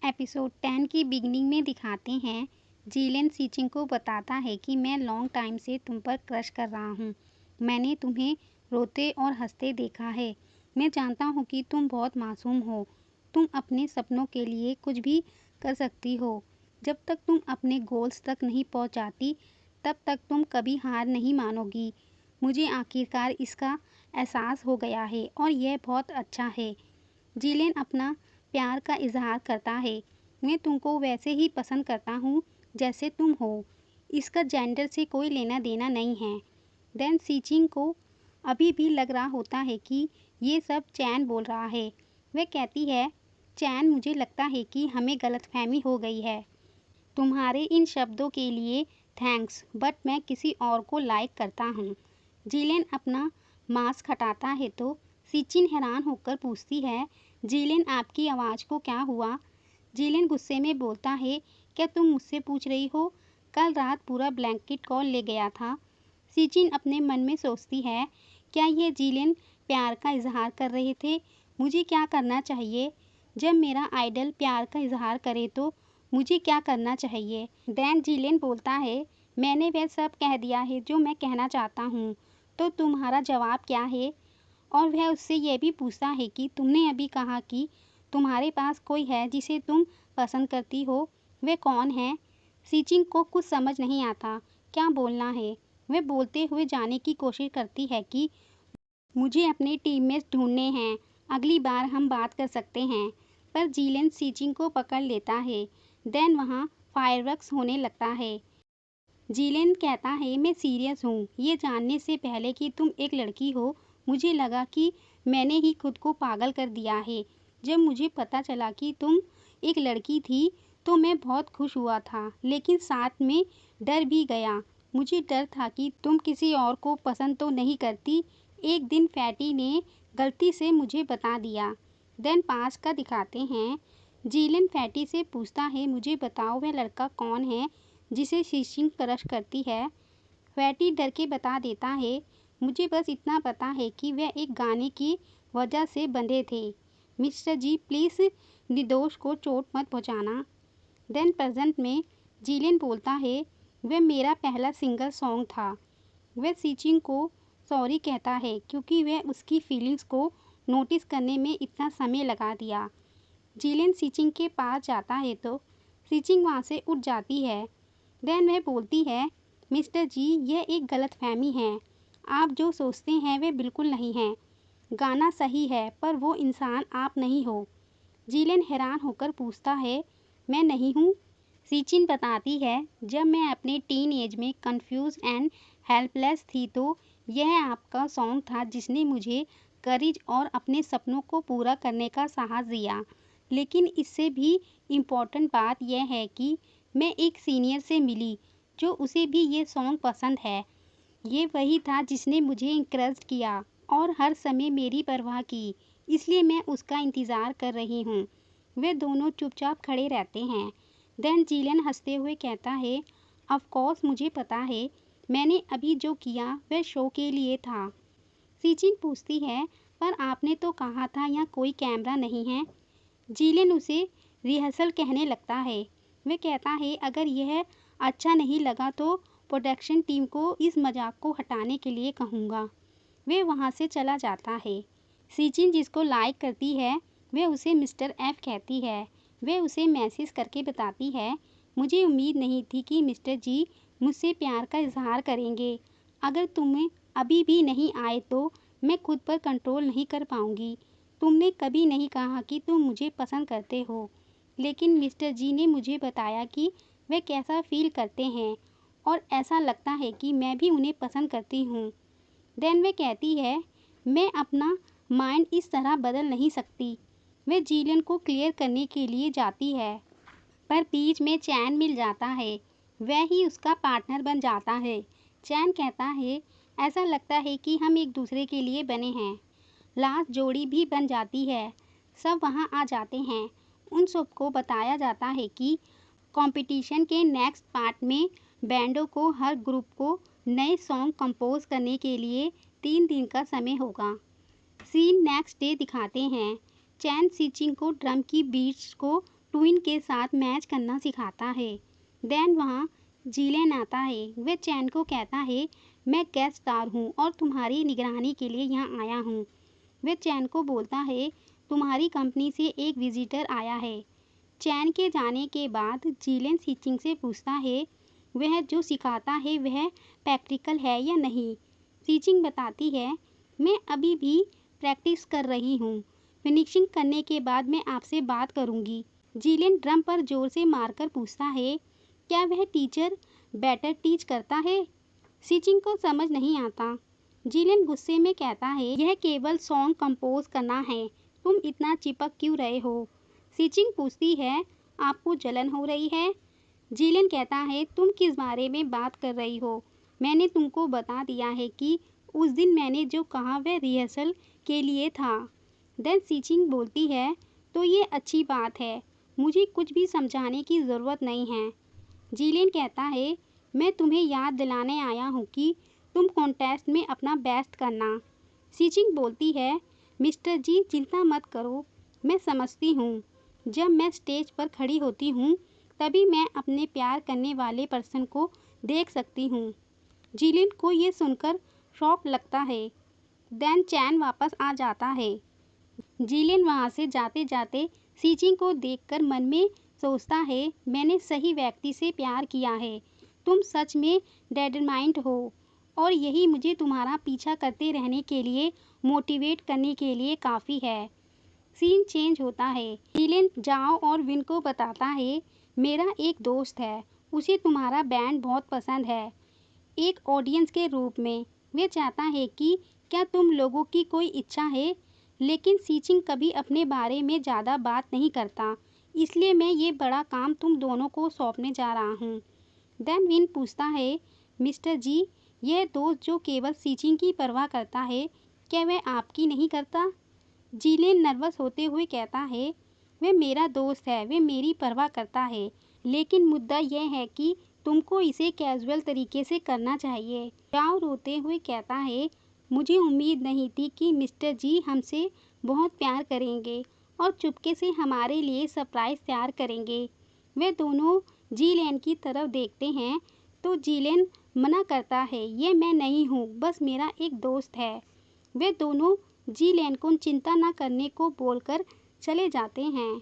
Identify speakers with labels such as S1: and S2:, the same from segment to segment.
S1: Episode 10 की beginning में दिखाते हैं जीलेन सीचिंग को बताता है कि मैं लॉन्ग टाइम से तुम पर क्रश कर रहा हूँ। मैंने तुम्हें रोते और हंसते देखा है। मैं जानता हूँ कि तुम बहुत मासूम हो। तुम अपने सपनों के लिए कुछ भी कर सकती हो। जब तक तुम अपने गोल्स तक नहीं पहुँच जाती तब तक तुम कभी हार नहीं मानोगी। मुझे आखिरकार इसका एहसास हो गया है और यह बहुत अच्छा है। जीलेन अपना प्यार का इजहार करता है। मैं तुमको वैसे ही पसंद करता हूँ जैसे तुम हो। इसका जेंडर से कोई लेना देना नहीं है। देन सीचिंग को अभी भी लग रहा होता है कि ये सब चैन बोल रहा है। वह कहती है, चैन मुझे लगता है कि हमें गलतफहमी हो गई है। तुम्हारे इन शब्दों के लिए थैंक्स, बट मैं किसी और को लाइक करता हूँ। जीलेन अपना मास्क हटाता है तो सीचिन हैरान होकर पूछती है, जीलेन आपकी आवाज़ को क्या हुआ? जीलेन गुस्से में बोलता है, क्या तुम मुझसे पूछ रही हो? कल रात पूरा ब्लैंकेट कौन ले गया था? सीचिन अपने मन में सोचती है, क्या ये जीलेन प्यार का इजहार कर रहे थे? मुझे क्या करना चाहिए? जब मेरा आइडल प्यार का इजहार करे तो मुझे क्या करना चाहिए? दैन जीलेन बोलता है, मैंने वह सब कह दिया है जो मैं कहना चाहता हूँ, तो तुम्हारा जवाब क्या है? और वह उससे यह भी पूछता है कि तुमने अभी कहा कि तुम्हारे पास कोई है जिसे तुम पसंद करती हो, वह कौन है? सीचिंग को कुछ समझ नहीं आता क्या बोलना है। वह बोलते हुए जाने की कोशिश करती है कि मुझे अपने टीममेट्स ढूंढने हैं, अगली बार हम बात कर सकते हैं। पर जीलेन सीचिंग को पकड़ लेता है। देन वहाँ फायरवर्क्स होने लगता है। जीलेन कहता है, मैं सीरियस हूँ। ये जानने से पहले कि तुम एक लड़की हो, मुझे लगा कि मैंने ही खुद को पागल कर दिया है। जब मुझे पता चला कि तुम एक लड़की थी तो मैं बहुत खुश हुआ था, लेकिन साथ में डर भी गया। मुझे डर था कि तुम किसी और को पसंद तो नहीं करती। एक दिन फैटी ने गलती से मुझे बता दिया। देन पास का दिखाते हैं। जीलेन फैटी से पूछता है, मुझे बताओ वह लड़का कौन है जिसे सीचिंग क्रश करती है? फैटी डर के बता देता है, मुझे बस इतना पता है कि वह एक गाने की वजह से बंधे थे। मिस्टर जी प्लीज़ निर्दोष को चोट मत पहुंचाना। देन प्रेजेंट में जीलेन बोलता है, वह मेरा पहला सिंगल सॉन्ग था। वह सीचिंग को सॉरी कहता है क्योंकि वह उसकी फीलिंग्स को नोटिस करने में इतना समय लगा दिया। जीलेन सीचिंग के पास जाता है तो सीचिंग वहाँ से उठ जाती है। देन वह बोलती है, मिस्टर जी यह एक गलतफहमी है। आप जो सोचते हैं वह बिल्कुल नहीं है। गाना सही है पर वो इंसान आप नहीं हो। जीलेन हैरान होकर पूछता है, मैं नहीं हूँ? सीचिन बताती है, जब मैं अपने टीन एज में कंफ्यूज एंड हेल्पलेस थी तो यह आपका सॉन्ग था जिसने मुझे करेज और अपने सपनों को पूरा करने का साहस दिया। लेकिन इससे भी इम्पोर्टेंट बात यह है कि मैं एक सीनियर से मिली जो उसे भी ये सॉन्ग पसंद है। ये वही था जिसने मुझे इंकरेज किया और हर समय मेरी परवाह की, इसलिए मैं उसका इंतज़ार कर रही हूँ। वे दोनों चुपचाप खड़े रहते हैं। देन जीलन हंसते हुए कहता है, ऑफ कोर्स मुझे पता है, मैंने अभी जो किया वह शो के लिए था। सीचिन पूछती है, पर आपने तो कहा था यहाँ कोई कैमरा नहीं है। जीलन उसे रिहर्सल कहने लगता है। वह कहता है, अगर यह अच्छा नहीं लगा तो प्रोडक्शन टीम को इस मजाक को हटाने के लिए कहूँगा। वह वहाँ से चला जाता है। सीचिन जिसको लाइक करती है वह उसे मिस्टर एफ कहती है। वह उसे मैसेज करके बताती है, मुझे उम्मीद नहीं थी कि मिस्टर जी मुझसे प्यार का इजहार करेंगे। अगर तुम्हें अभी भी नहीं आए तो मैं खुद पर कंट्रोल नहीं कर पाऊँगी। तुमने कभी नहीं कहा कि तुम मुझे पसंद करते हो, लेकिन मिस्टर जी ने मुझे बताया कि वे कैसा फील करते हैं और ऐसा लगता है कि मैं भी उन्हें पसंद करती हूँ। देन वे कहती है, मैं अपना माइंड इस तरह बदल नहीं सकती। वे जीलन को क्लियर करने के लिए जाती है, पर बीच में चैन मिल जाता है। वह ही उसका पार्टनर बन जाता है। चैन कहता है, ऐसा लगता है कि हम एक दूसरे के लिए बने हैं। लास्ट जोड़ी भी बन जाती है। सब वहाँ आ जाते हैं। उन सबको बताया जाता है कि कंपटीशन के नेक्स्ट पार्ट में बैंडों को हर ग्रुप को नए सॉन्ग कंपोज करने के लिए 3 दिन का समय होगा। सीन नेक्स्ट डे दिखाते हैं। चैन सीचिंग को ड्रम की बीट्स को ट्विन के साथ मैच करना सिखाता है। देन वहाँ जिलेन आता है। वह चैन को कहता है, मैं गेस्ट स्टार हूँ और तुम्हारी निगरानी के लिए यहाँ आया हूँ। वह चैन को बोलता है, तुम्हारी कंपनी से एक विजिटर आया है। चैन के जाने के बाद जिलेन सीचिंग से पूछता है, वह जो सिखाता है वह प्रैक्टिकल है या नहीं। सीचिंग बताती है, मैं अभी भी प्रैक्टिस कर रही हूँ। फिनिशिंग करने के बाद मैं आपसे बात करूँगी। जिलेन ड्रम पर जोर से मारकर पूछता है, क्या वह टीचर बेटर टीच करता है? सीचिंग को समझ नहीं आता। जिलेन गुस्से में कहता है, यह केवल सॉन्ग कंपोज करना है, तुम इतना चिपक क्यों रहे हो? सीचिंग पूछती है, आपको जलन हो रही है? जिलेन कहता है, तुम किस बारे में बात कर रही हो? मैंने तुमको बता दिया है कि उस दिन मैंने जो कहा वह रिहर्सल के लिए था। देन सीचिंग बोलती है, तो ये अच्छी बात है, मुझे कुछ भी समझाने की ज़रूरत नहीं है। जिलेन कहता है, मैं तुम्हें याद दिलाने आया हूँ कि तुम कॉन्टेस्ट में अपना बेस्ट करना। सीचिंग बोलती है, मिस्टर जी चिंता मत करो, मैं समझती हूँ। जब मैं स्टेज पर खड़ी होती हूँ तभी मैं अपने प्यार करने वाले पर्सन को देख सकती हूँ। जिलेन को ये सुनकर शॉक लगता है। देन चैन वापस आ जाता है। जिलेन वहाँ से जाते जाते सीचिंग को देखकर मन में सोचता है, मैंने सही व्यक्ति से प्यार किया है। तुम सच में डेटरमाइंड हो और यही मुझे तुम्हारा पीछा करते रहने के लिए मोटिवेट करने के लिए काफ़ी है। सीन चेंज होता है। जिलेन जाओ और विन को बताता है, मेरा एक दोस्त है, उसे तुम्हारा बैंड बहुत पसंद है। एक ऑडियंस के रूप में वह चाहता है कि क्या तुम लोगों की कोई इच्छा है, लेकिन सीचिंग कभी अपने बारे में ज़्यादा बात नहीं करता, इसलिए मैं ये बड़ा काम तुम दोनों को सौंपने जा रहा हूँ। देन विन पूछता है, मिस्टर जी यह दोस्त जो केवल सीचिंग की परवाह करता है, क्या वह आपकी नहीं करता? जिलेन नर्वस होते हुए कहता है, वह मेरा दोस्त है, वह मेरी परवाह करता है, लेकिन मुद्दा यह है कि तुमको इसे कैजुअल तरीके से करना चाहिए। जाओ रोते हुए कहता है, मुझे उम्मीद नहीं थी कि मिस्टर जी हमसे बहुत प्यार करेंगे और चुपके से हमारे लिए सरप्राइज तैयार करेंगे। वे दोनों जिलेन की तरफ देखते हैं तो जिलेन मना करता है, ये मैं नहीं हूँ, बस मेरा एक दोस्त है। वे दोनों जिलेन को चिंता न करने को बोलकर चले जाते हैं।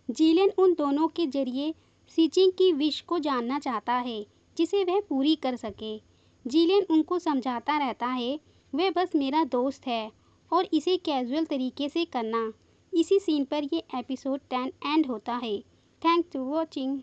S1: जिलेन उन दोनों के जरिए सीचिंग की विश को जानना चाहता है, जिसे वह पूरी कर सके। जिलेन उनको समझाता रहता है, वह बस मेरा दोस्त है और इसे कैजुअल तरीके से करना। इसी सीन पर ये एपिसोड 10 एंड होता है। Thanks for watching.